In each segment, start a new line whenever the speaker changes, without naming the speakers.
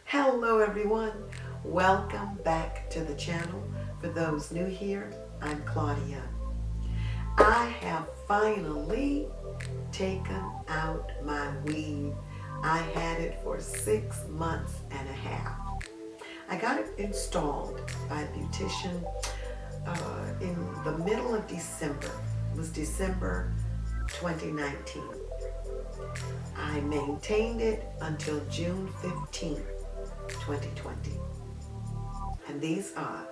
Hello everyone, welcome back to the channel. For those new here, I'm Claudia. I have finally taken out my weave. I had it for 6 months and a half. I got it installed by a beautician in the middle of December. It was December 2019. I maintained it until June 15th, 2020. And these are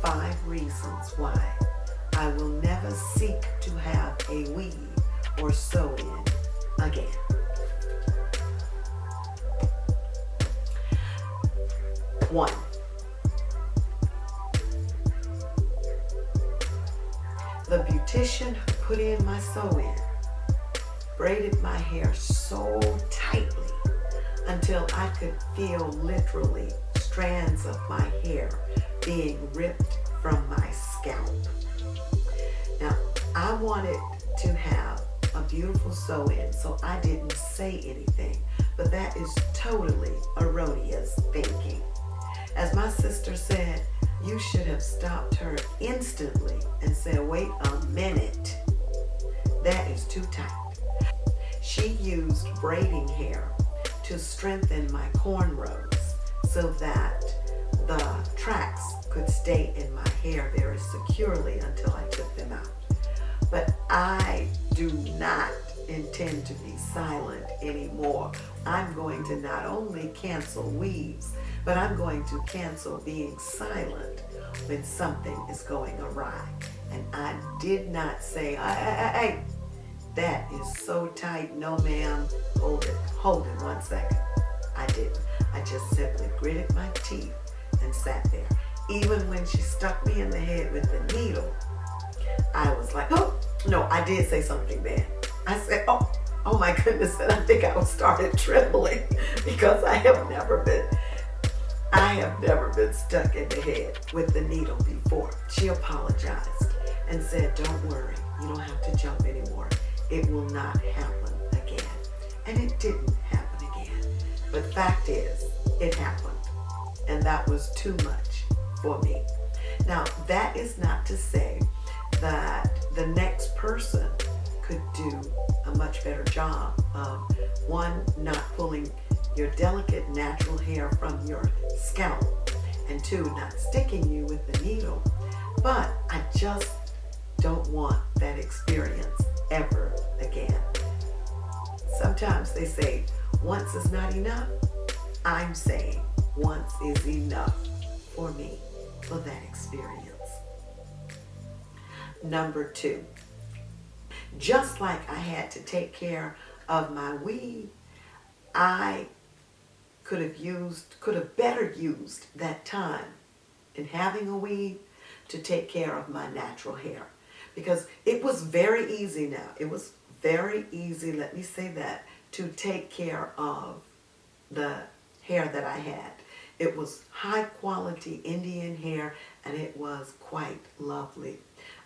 5 reasons why I will never seek to have a weave or sew-in again. One, the beautician who put in my sew-in braided my hair so tightly until I could feel literally strands of my hair being ripped from my scalp. Now, I wanted to have a beautiful sew-in, so I didn't say anything, but that is totally erroneous thinking. As my sister said, you should have stopped her instantly and said, wait a minute, that is too tight. She used braiding hair to strengthen my cornrows so that the tracks could stay in my hair very securely until I took them out. But I do not intend to be silent anymore. I'm going to not only cancel weaves, but I'm going to cancel being silent when something is going awry. And I did not say, hey, that is so tight, no ma'am, hold it 1 second. I didn't. I just simply gritted my teeth and sat there. Even when she stuck me in the head with the needle, I was like, oh, no, I did say something then. I said, oh my goodness, and I think I started trembling because I have never been stuck in the head with the needle before. She apologized and said, don't worry, you don't have to jump anymore. It will not happen again. And it didn't happen again. But fact is, it happened. And that was too much for me. Now, that is not to say that the next person could do a much better job of, one, not pulling your delicate natural hair from your scalp, and two, not sticking you with the needle. But I just don't want that experience ever again. Sometimes they say once is not enough. I'm saying once is enough for me for that experience. Number 2, just like I had to take care of my weave, I could have better used that time in having a weave to take care of my natural hair. Because it was very easy now. It was very easy, let me say that, to take care of the hair that I had. It was high quality Indian hair and it was quite lovely.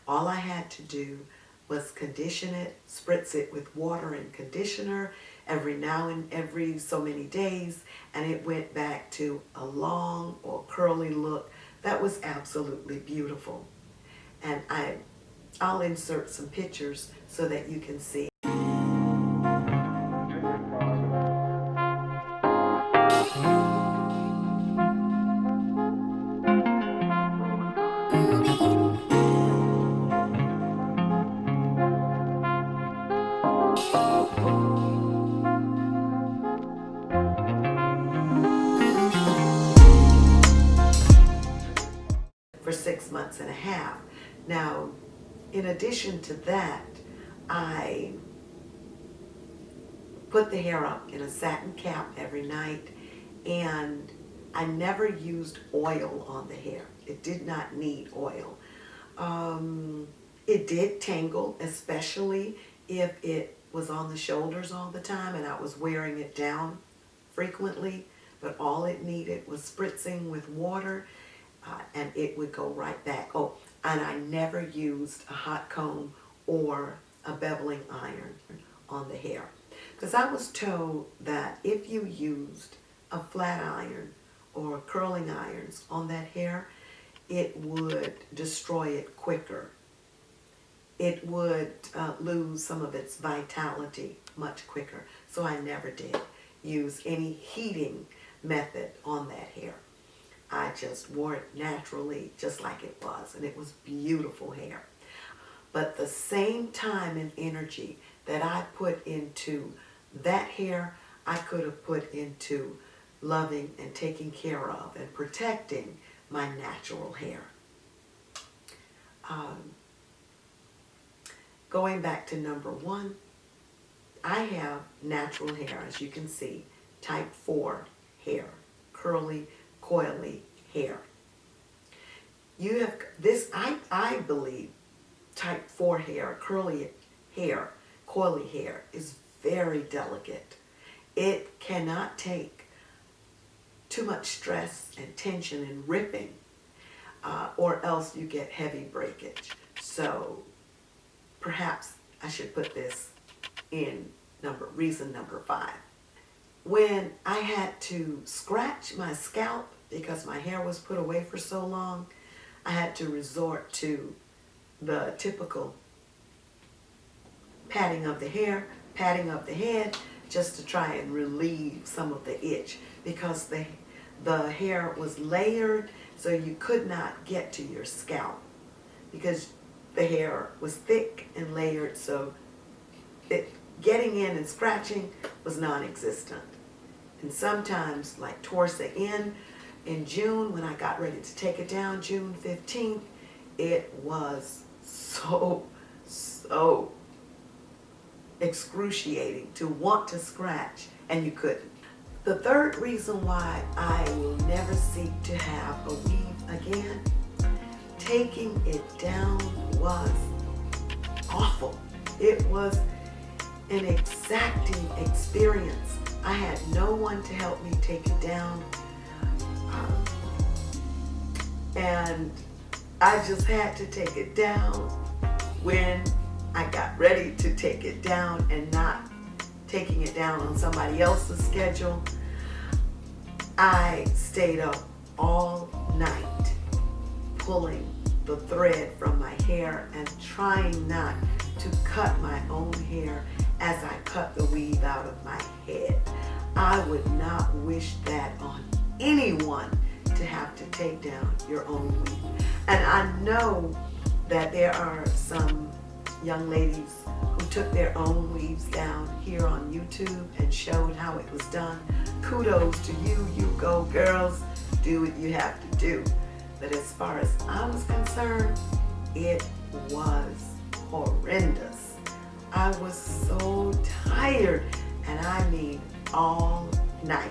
All I had to do was condition it, spritz it with water and conditioner every now and every so many days, and it went back to a long or curly look that was absolutely beautiful. And I'll insert some pictures so that you can see. For 6 months and a half. Now, in addition to that, I put the hair up in a satin cap every night, and I never used oil on the hair. It did not need oil. It did tangle, especially if it was on the shoulders all the time and I was wearing it down frequently, but all it needed was spritzing with water and it would go right back. Oh, and I never used a hot comb or a beveling iron on the hair. Because I was told that if you used a flat iron or curling irons on that hair, it would destroy it quicker. It would lose some of its vitality much quicker. So I never did use any heating method on that hair. I just wore it naturally, just like it was, and it was beautiful hair. But the same time and energy that I put into that hair, I could have put into loving and taking care of and protecting my natural hair. Going back to number 1, I have natural hair, as you can see, type 4 hair, curly, coily hair. You have this, I believe, type 4 hair, curly hair, coily hair is very delicate. It cannot take too much stress and tension and ripping, or else you get heavy breakage. So perhaps I should put this in reason number 5. When I had to scratch my scalp because my hair was put away for so long, I had to resort to the typical patting of the hair, patting of the head, just to try and relieve some of the itch, because the hair was layered, so you could not get to your scalp because the hair was thick and layered, so getting in and scratching was non-existent. And sometimes, like towards the end, in June, when I got ready to take it down, June 15th, it was so excruciating to want to scratch, and you couldn't. The third reason why I will never seek to have a weave again, taking it down was awful. It was an exacting experience. I had no one to help me take it down. And I just had to take it down when I got ready to take it down, and not taking it down on somebody else's schedule. I stayed up all night pulling the thread from my hair and trying not to cut my own hair as I cut the weave out of my head. I would not wish that on anyone, to have to take down your own weave. And I know that there are some young ladies who took their own weaves down here on YouTube and showed how it was done. Kudos to you. You go, girls. Do what you have to do. But as far as I was concerned, it was horrendous. I was so tired, and I mean all night.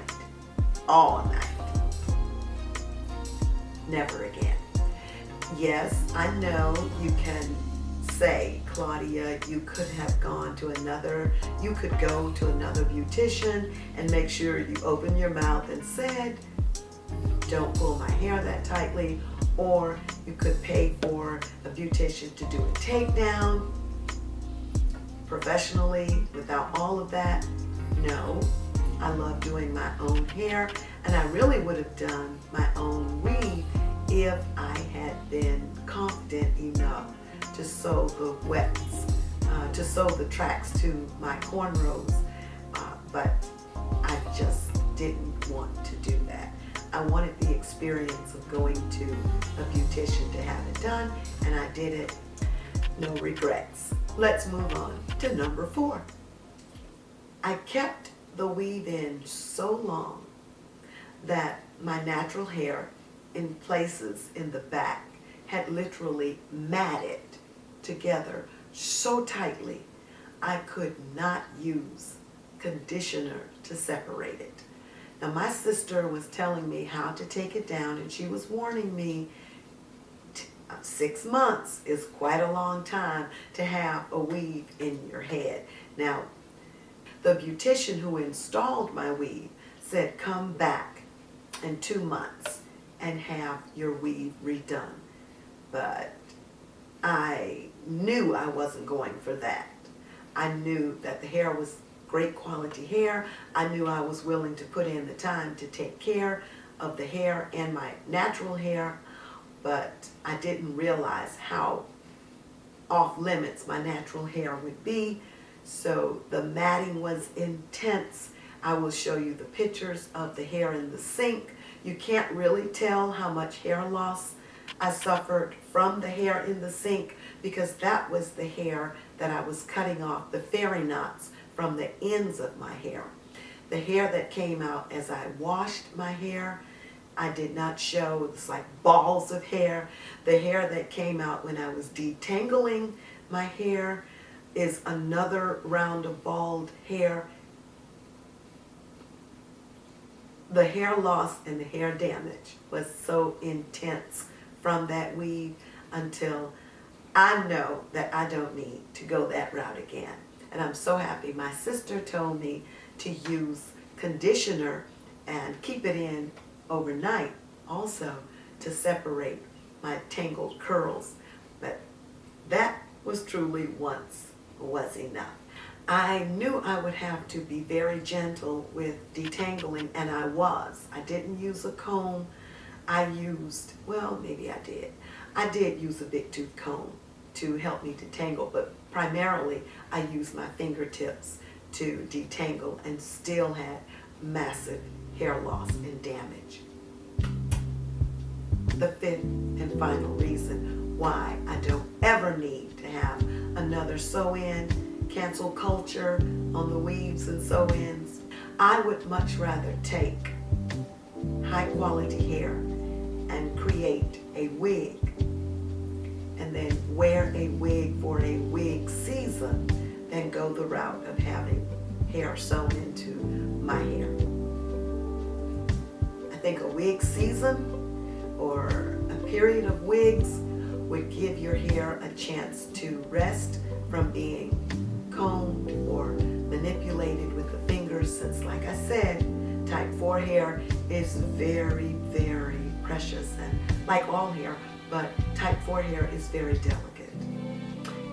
All night. Never again. Yes, I know you can say, Claudia, you could have gone to you could go to another beautician and make sure you open your mouth and said, don't pull my hair that tightly, or you could pay for a beautician to do a takedown professionally without all of that. No, I love doing my own hair, and I really would have done my own weave if I had been confident enough to sew the to sew the tracks to my cornrows, but I just didn't want to do that. I wanted the experience of going to a beautician to have it done, and I did it. No regrets. Let's move on to number 4. I kept the weave in so long that my natural hair in places in the back had literally matted together so tightly I could not use conditioner to separate it. Now, my sister was telling me how to take it down, and she was warning me 6 months is quite a long time to have a weave in your head. Now, the beautician who installed my weave said, come back in 2 months and have your weave redone. But I knew I wasn't going for that. I knew that the hair was great quality hair. I knew I was willing to put in the time to take care of the hair and my natural hair, but I didn't realize how off limits my natural hair would be. So the matting was intense. I will show you the pictures of the hair in the sink. You can't really tell how much hair loss I suffered from the hair in the sink, because that was the hair that I was cutting off, the fairy knots from the ends of my hair. The hair that came out as I washed my hair, I did not show. It's like balls of hair. The hair that came out when I was detangling my hair is another round of bald hair. The hair loss and the hair damage was so intense from that weave until I know that I don't need to go that route again. And I'm so happy. My sister told me to use conditioner and keep it in overnight also to separate my tangled curls. But that was truly once was enough. I knew I would have to be very gentle with detangling, and I was. I didn't use a comb. I used, well, maybe I did. I did use a big tooth comb to help me detangle, but primarily I used my fingertips to detangle and still had massive hair loss and damage. The fifth and final reason why I don't ever need to have another sew-in, cancel culture on the weaves and sew-ins. I would much rather take high quality hair and create a wig and then wear a wig for a wig season than go the route of having hair sewn into my hair. I think a wig season or a period of wigs would give your hair a chance to rest from being combed or manipulated with the fingers, since, like I said, type 4 hair is very, very precious, and like all hair, but type 4 hair is very delicate.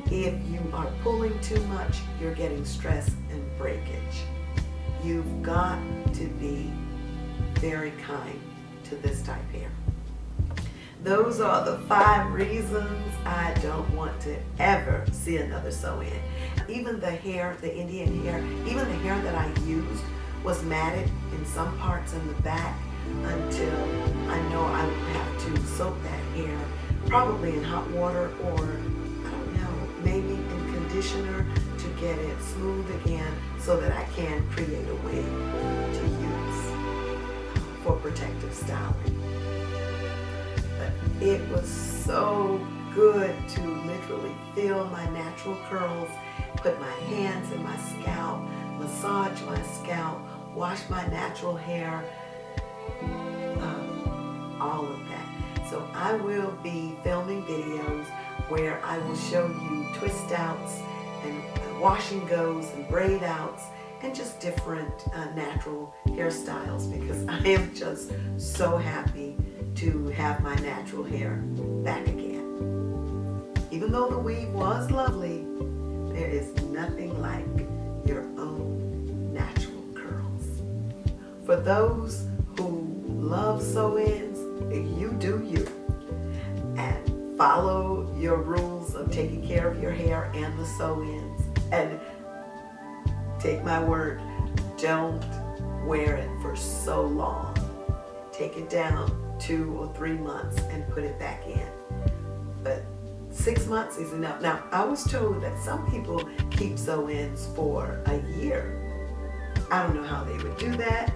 If you are pulling too much, you're getting stress and breakage. You've got to be very kind to this type hair. Those are the 5 reasons I don't want to ever see another sew-in. Even the hair, the Indian hair, even the hair that I used was matted in some parts in the back until I know I would have to soak that hair probably in hot water, or I don't know, maybe in conditioner to get it smooth again so that I can create a wig to use for protective styling. But it was so good to literally feel my natural curls, put my hands in my scalp, massage my scalp, wash my natural hair, all of that. So I will be filming videos where I will show you twist outs and wash and goes and braid outs and just different natural hairstyles, because I am just so happy to have my natural hair back again. Even though the weave was lovely, there is nothing like your own natural curls. For those who love sew-ins, you do you. And follow your rules of taking care of your hair and the sew-ins. And take my word, don't wear it for so long. Take it down 2 or 3 months and put it back in. But 6 months is enough. Now, I was told that some people keep sew-ins for a year. I don't know how they would do that,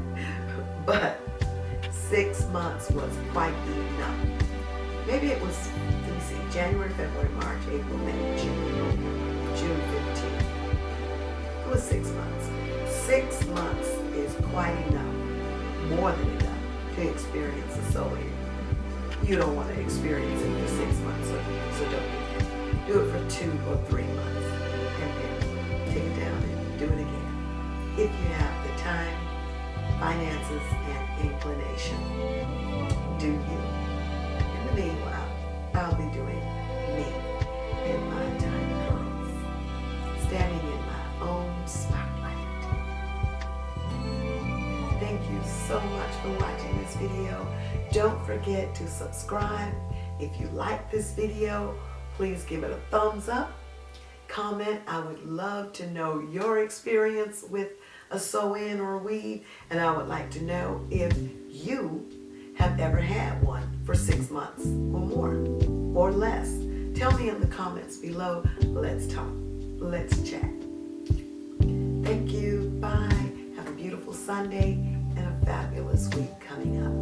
but 6 months was quite enough. Maybe it was, let me see, January, February, March, April, May, June 15th. It was 6 months. 6 months is quite enough, more than enough, to experience a sew-in. You don't want to experience it for 6 months, so don't do that. Do it for 2 or 3 months, and then take it down and do it again. If you have the time, finances, and inclination, do you. In the meanwhile, I'll be doing me in my tiny curls, standing in my own spotlight. video. Don't forget to subscribe. If you like this video, please give it a thumbs up. Comment. I would love to know your experience with a sew-in or a weave, and I would like to know if you have ever had one for 6 months or more or less. Tell me in the comments below. Let's talk. Let's chat. Thank you. Bye. Have a beautiful Sunday and a fabulous week coming up.